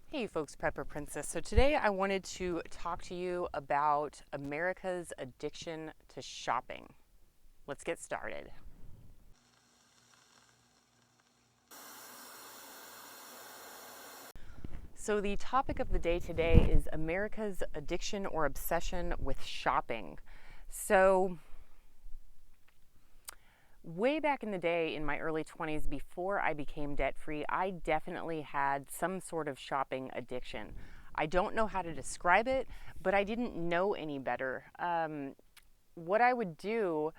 Hey folks, Pepper Princess. So today I wanted to talk to you about America's addiction to shopping. Let's get started. So the topic of the day today is America's addiction or obsession with shopping. So way back in the day, in my early 20s, before I became debt free, I definitely had some sort of shopping addiction. I don't know how to describe it, but I didn't know any better. What I would do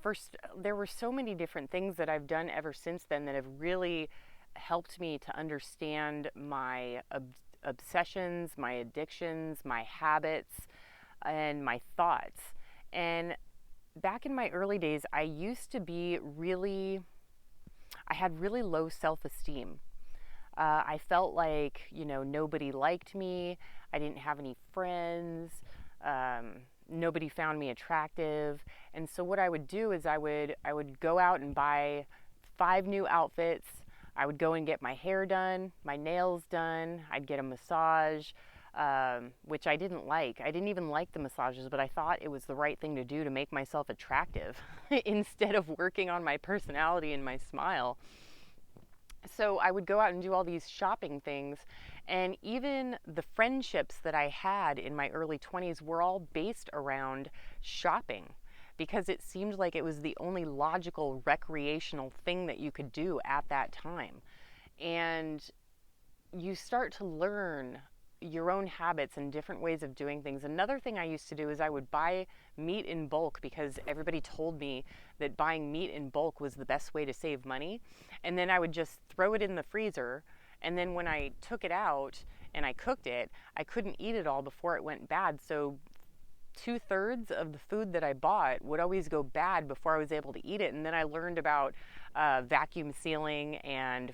first, there were so many different things that I've done ever since then that have really helped me to understand my obsessions, my addictions, my habits, and my thoughts. And back in my early days, I had really low self esteem. I felt like, nobody liked me. I didn't have any friends. Nobody found me attractive. And so what I would do is I would go out and buy 5 new outfits. I would go and get my hair done, my nails done. I'd get a massage, which I didn't like. I didn't even like the massages, but I thought it was the right thing to do to make myself attractive instead of working on my personality and my smile. So I would go out and do all these shopping things. And even the friendships that I had in my early 20s were all based around shopping because it seemed like it was the only logical recreational thing that you could do at that time. And you start to learn your own habits and different ways of doing things. Another thing I used to do is I would buy meat in bulk because everybody told me that buying meat in bulk was the best way to save money. And then I would just throw it in the freezer. And then when I took it out and I cooked it, I couldn't eat it all before it went bad. So 2/3 of the food that I bought would always go bad before I was able to eat it. And then I learned about vacuum sealing and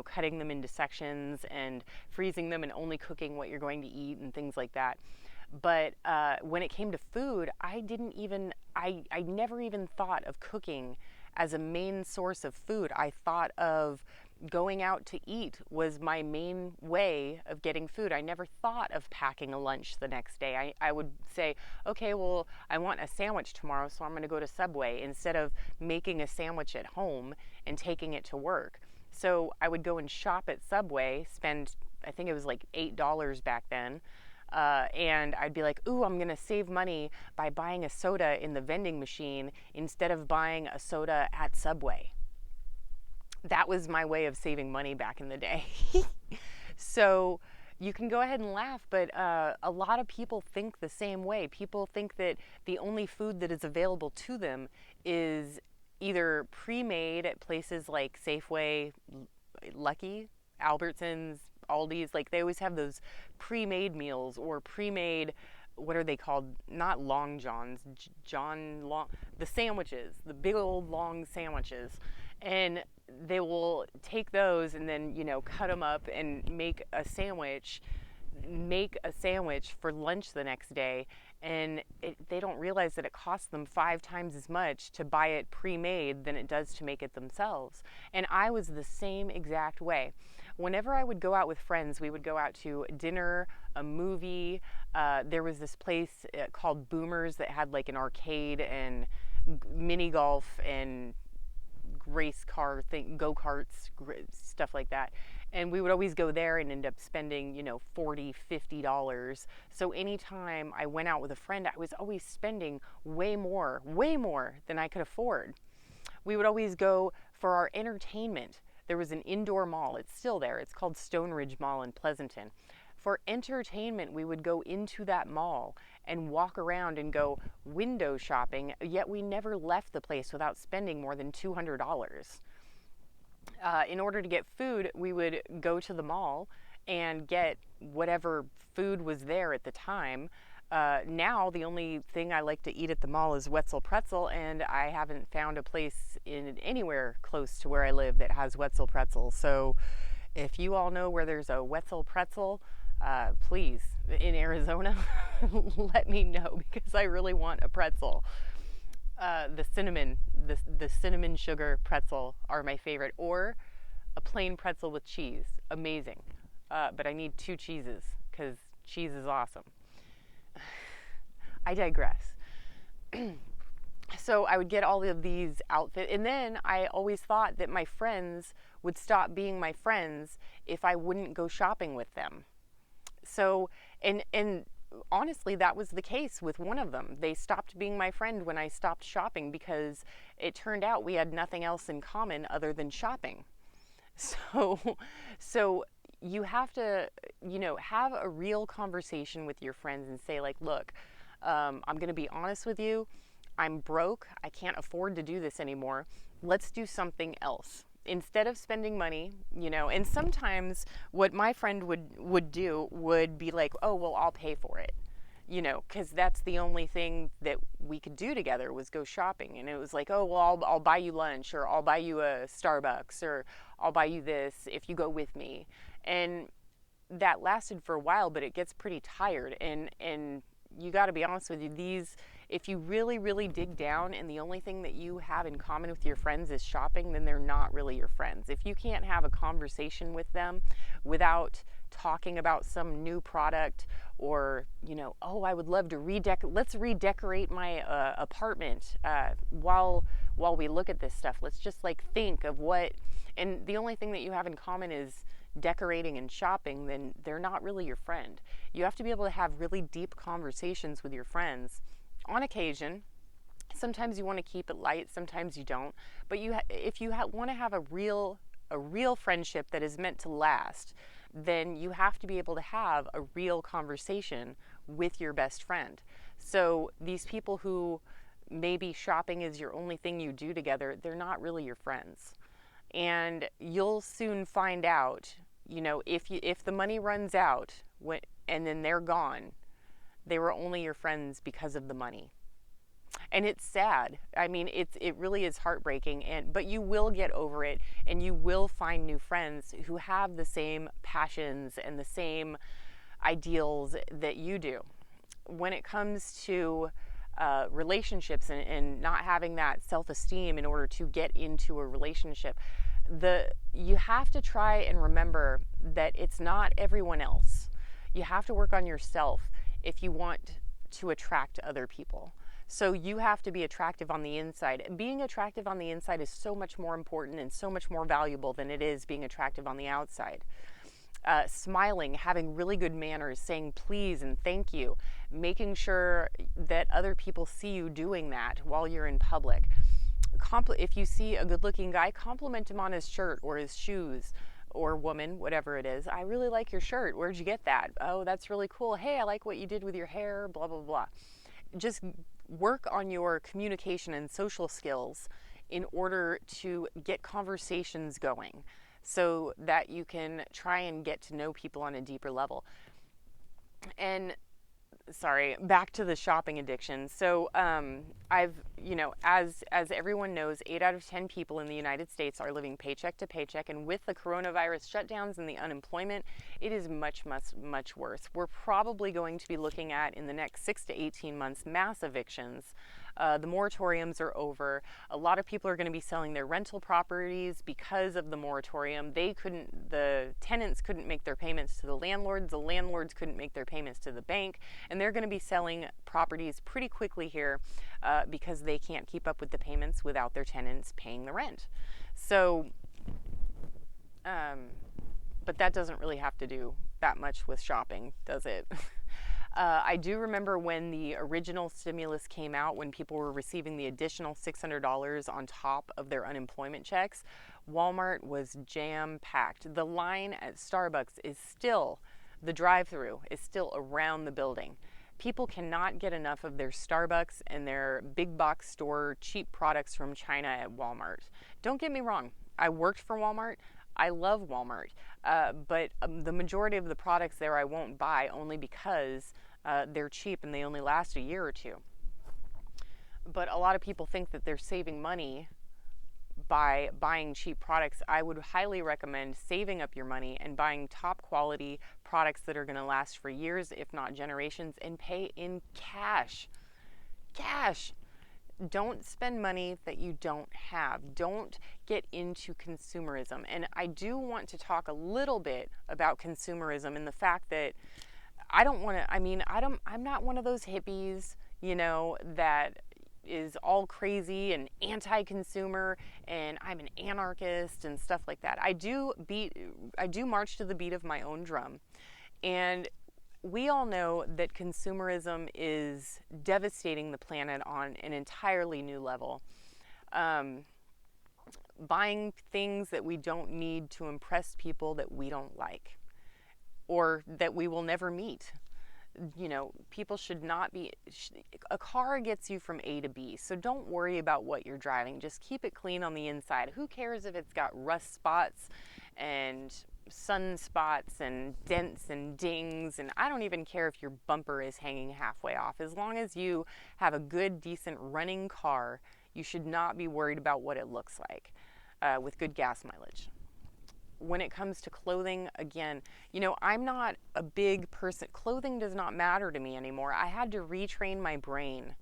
cutting them into sections and freezing them and only cooking what you're going to eat and things like that. But when it came to food, I never even thought of cooking as a main source of food. I thought of going out to eat was my main way of getting food. I never thought of packing a lunch the next day. I would say, okay, well, I want a sandwich tomorrow, so I'm going to go to Subway instead of making a sandwich at home and taking it to work. So I would go and shop at Subway, spend, I think it was like $8 back then. And I'd be like, ooh, I'm going to save money by buying a soda in the vending machine instead of buying a soda at Subway. That was my way of saving money back in the day. So you can go ahead and laugh, but a lot of people think the same way. People think that the only food that is available to them is either pre-made at places like Safeway, Lucky, Albertsons, Aldi's. Like they always have those pre-made meals or pre-made, what are they called? Not Long Johns, John Long, the sandwiches, the big old long sandwiches. And they will take those and then, cut them up and make a sandwich for lunch the next day. And they don't realize that it costs them 5 times as much to buy it pre-made than it does to make it themselves. And I was the same exact way. Whenever I would go out with friends, we would go out to dinner, a movie. There was this place called Boomers that had like an arcade and mini golf and race car thing, go-karts, stuff like that. And we would always go there and end up spending, $40, $50. So anytime I went out with a friend, I was always spending way more than I could afford. We would always go for our entertainment. There was an indoor mall. It's still there. It's called Stone Ridge Mall in Pleasanton. For entertainment, we would go into that mall and walk around and go window shopping, yet we never left the place without spending more than $200. In order to get food, we would go to the mall and get whatever food was there at the time. Now, the only thing I like to eat at the mall is Wetzel Pretzel, and I haven't found a place in anywhere close to where I live that has Wetzel Pretzel. So if you all know where there's a Wetzel Pretzel, please, in Arizona, let me know because I really want a pretzel. The cinnamon sugar pretzel are my favorite, or a plain pretzel with cheese. Amazing. but I need 2 cheeses because cheese is awesome. I digress. So I would get all of these outfits, and then I always thought that my friends would stop being my friends if I wouldn't go shopping with them. So, and honestly, that was the case with one of them. They stopped being my friend when I stopped shopping because it turned out we had nothing else in common other than shopping. So, so you have to, have a real conversation with your friends and say, like, look, I'm going to be honest with you. I'm broke. I can't afford to do this anymore. Let's do something else. Instead of spending money, and sometimes what my friend would do would be like, oh, well, I'll pay for it, because that's the only thing that we could do together was go shopping. And it was like, oh, well, I'll buy you lunch, or I'll buy you a Starbucks, or I'll buy you this if you go with me. And that lasted for a while, but it gets pretty tired. And you got to be honest with you, if you really, really dig down and the only thing that you have in common with your friends is shopping, then they're not really your friends. If you can't have a conversation with them without talking about some new product, or, oh, I would love to let's redecorate my apartment while we look at this stuff. Let's just think of and the only thing that you have in common is decorating and shopping, then they're not really your friend. You have to be able to have really deep conversations with your friends. On occasion, sometimes you want to keep it light, sometimes you don't. But if you want to have a real friendship that is meant to last, then you have to be able to have a real conversation with your best friend. So these people who maybe shopping is your only thing you do together, they're not really your friends. And you'll soon find out, if the money runs out and then they're gone, they were only your friends because of the money. And it's sad. I mean, it really is heartbreaking, but you will get over it, and you will find new friends who have the same passions and the same ideals that you do. When it comes to relationships and not having that self-esteem in order to get into a relationship, you have to try and remember that it's not everyone else. You have to work on yourself if you want to attract other people. So you have to be attractive on the inside. Being attractive on the inside is so much more important and so much more valuable than it is being attractive on the outside. Smiling, having really good manners, saying please and thank you, making sure that other people see you doing that while you're in public. If you see a good-looking guy, compliment him on his shirt or his shoes, or woman, whatever it is. I really like your shirt. Where'd you get that? Oh, that's really cool. Hey, I like what you did with your hair, blah, blah, blah. Just work on your communication and social skills in order to get conversations going so that you can try and get to know people on a deeper level. And back to the shopping addiction. So I've, as everyone knows, 8 out of 10 people in the United States are living paycheck to paycheck. And with the coronavirus shutdowns and the unemployment, it is much, much, much worse. We're probably going to be looking at, in the next 6 to 18 months, mass evictions. The moratoriums are over. A lot of people are going to be selling their rental properties because of the moratorium. The tenants couldn't make their payments to the landlords couldn't make their payments to the bank, and they're going to be selling properties pretty quickly here because they can't keep up with the payments without their tenants paying the rent. So, but that doesn't really have to do that much with shopping, does it? I do remember when the original stimulus came out, when people were receiving the additional $600 on top of their unemployment checks. Walmart was jam-packed. The line at Starbucks the drive-through is still around the building. People cannot get enough of their Starbucks and their big box store cheap products from China at Walmart. Don't get me wrong, I worked for Walmart. I love Walmart, but the majority of the products there I won't buy, only because they're cheap and they only last a year or two. But a lot of people think that they're saving money by buying cheap products. I would highly recommend saving up your money and buying top quality products that are going to last for years, if not generations, and pay in cash. Cash. Don't spend money that you don't have. Don't get into consumerism. And I do want to talk a little bit about consumerism and the fact that I don't want to, I mean, I'm not one of those hippies, you know, that is all crazy and anti-consumer, and I'm an anarchist and stuff like that. I do march to the beat of my own drum. And we all know that consumerism is devastating the planet on an entirely new level. Buying things that we don't need to impress people that we don't like or that we will never meet. You know, people should not be, a car gets you from A to B, so don't worry about what you're driving. Just keep it clean on the inside. Who cares if it's got rust spots and sunspots and dents and dings, and I don't even care if your bumper is hanging halfway off. As long as you have a good, decent running car, you should not be worried about what it looks like with good gas mileage. When it comes to clothing, again, you know, I'm not a big person. Clothing does not matter to me anymore. I had to retrain my brain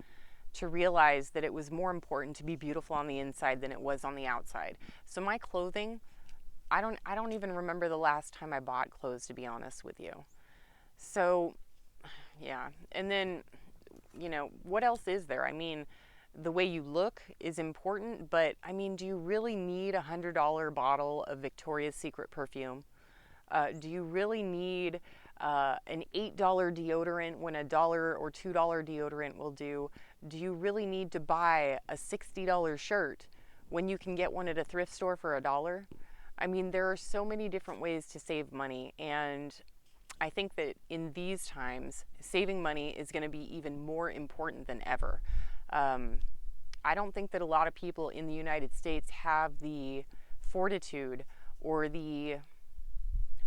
to realize that it was more important to be beautiful on the inside than it was on the outside. So my clothing, I don't even remember the last time I bought clothes, to be honest with you. So, yeah. And then, you know, what else is there? I mean, the way you look is important, but I mean, do you really need a $100 bottle of Victoria's Secret perfume? Do you really need an $8 deodorant when a $1 or $2 deodorant will do? Do you really need to buy a $60 shirt when you can get one at a thrift store for $1? I mean, there are so many different ways to save money, and I think that in these times, saving money is going to be even more important than ever. I don't think that a lot of people in the United States have the fortitude or the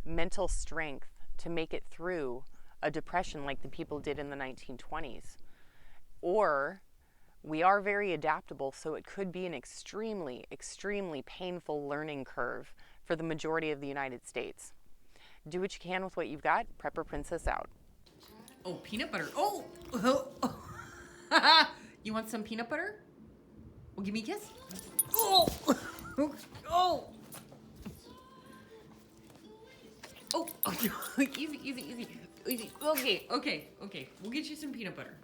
mental strength to make it through a depression like the people did in the 1920s. Or we are very adaptable, so it could be an extremely, extremely painful learning curve for the majority of the United States. Do what you can with what you've got. Prepper Princess out. Oh, peanut butter. Oh! You want some peanut butter? Well, give me a kiss. Oh! Oh! Oh! Easy. Okay. We'll get you some peanut butter.